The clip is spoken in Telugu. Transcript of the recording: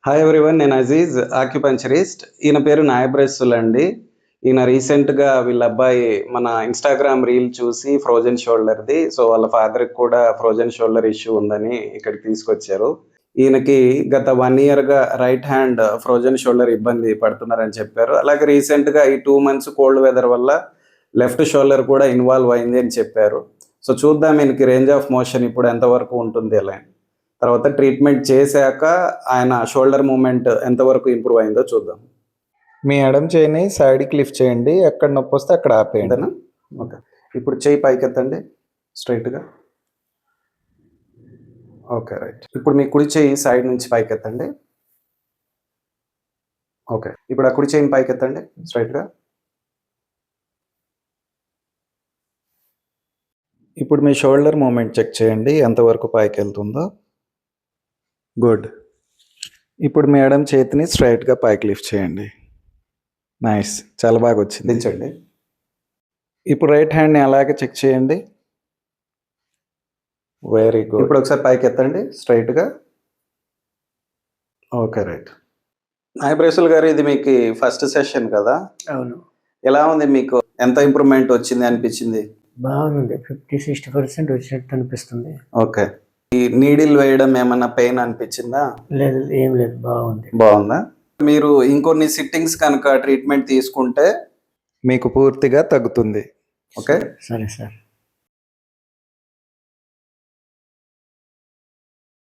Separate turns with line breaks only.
Hi everyone. నేను అజీజ్, ఆక్యుపంచరిస్ట్. ఈయన పేరు నాయబ్రెస్సుల్ అండి. ఈయన రీసెంట్గా వీళ్ళ అబ్బాయి మన ఇన్స్టాగ్రామ్ రీల్ చూసి ఫ్రోజన్ షోల్డర్ది, సో వాళ్ళ ఫాదర్కి కూడా ఫ్రోజన్ షోల్డర్ ఇష్యూ ఉందని ఇక్కడికి తీసుకొచ్చారు. ఈయనకి గత 1 ఇయర్గా రైట్ హ్యాండ్ ఫ్రోజన్ షోల్డర్ ఇబ్బంది పడుతున్నారని చెప్పారు. అలాగే రీసెంట్గా ఈ 2 months కోల్డ్ వెదర్ వల్ల లెఫ్ట్ షోల్డర్ కూడా ఇన్వాల్వ్ అయింది అని చెప్పారు. సో చూద్దాం ఈయనకి రేంజ్ ఆఫ్ మోషన్ ఇప్పుడు ఎంతవరకు ఉంటుంది అలా. తర్వాత ట్రీట్మెంట్ చేశాక ఆయన షోల్డర్ మూమెంట్ ఎంతవరకు ఇంప్రూవ్ అయిందో చూద్దాం.
మీ ఎడమ చేయిని సైడ్కి లిఫ్ట్ చేయండి, ఎక్కడ నొప్పి వస్తే అక్కడ ఆపేయండి.
అంతేనా? ఓకే. ఇప్పుడు చేయి పైకెత్తండి స్ట్రైట్గా. Okay, right. ఇప్పుడు మీ కుడి చేయి సైడ్ నుంచి పైకెత్తండి. ఓకే. ఇప్పుడు ఆ కుడి చేయిని పైకెత్తండి స్ట్రైట్గా. ఇప్పుడు మీ షోల్డర్ మూమెంట్ చెక్ చేయండి ఎంతవరకు పైకి వెళ్తుందో. గుడ్. ఇప్పుడు మీ ఎడమ చేతిని స్ట్రైట్గా పైకి లిఫ్ట్ చేయండి. నైస్, చాలా బాగా వచ్చింది. దించండి. ఇప్పుడు రైట్ హ్యాండ్ని అలాగే చెక్ చేయండి. Very good. ఇప్పుడు ఒకసారి పైకి ఎత్తండి స్ట్రైట్గా. Okay, right. నాయబ్రెస్సుల్ గారు, ఇది మీకు ఫస్ట్ సెషన్ కదా?
అవును.
ఎలా ఉంది మీకు? ఎంత ఇంప్రూవ్మెంట్ వచ్చింది అనిపించింది?
బాగుంది, 50-60% వచ్చినట్టు అనిపిస్తుంది.
ఓకే. ఈ నీడిల్ వేయడం ఏమన్నా పెయిన్ అనిపించిందా?
లేదు, ఏం లేదు, బాగుంది.
బాగుందా? మీరు ఇంకొన్ని సిట్టింగ్స్ కనుక ట్రీట్మెంట్ తీసుకుంటే మీకు పూర్తిగా తగ్గుతుంది. ఓకే,
సరే సార్.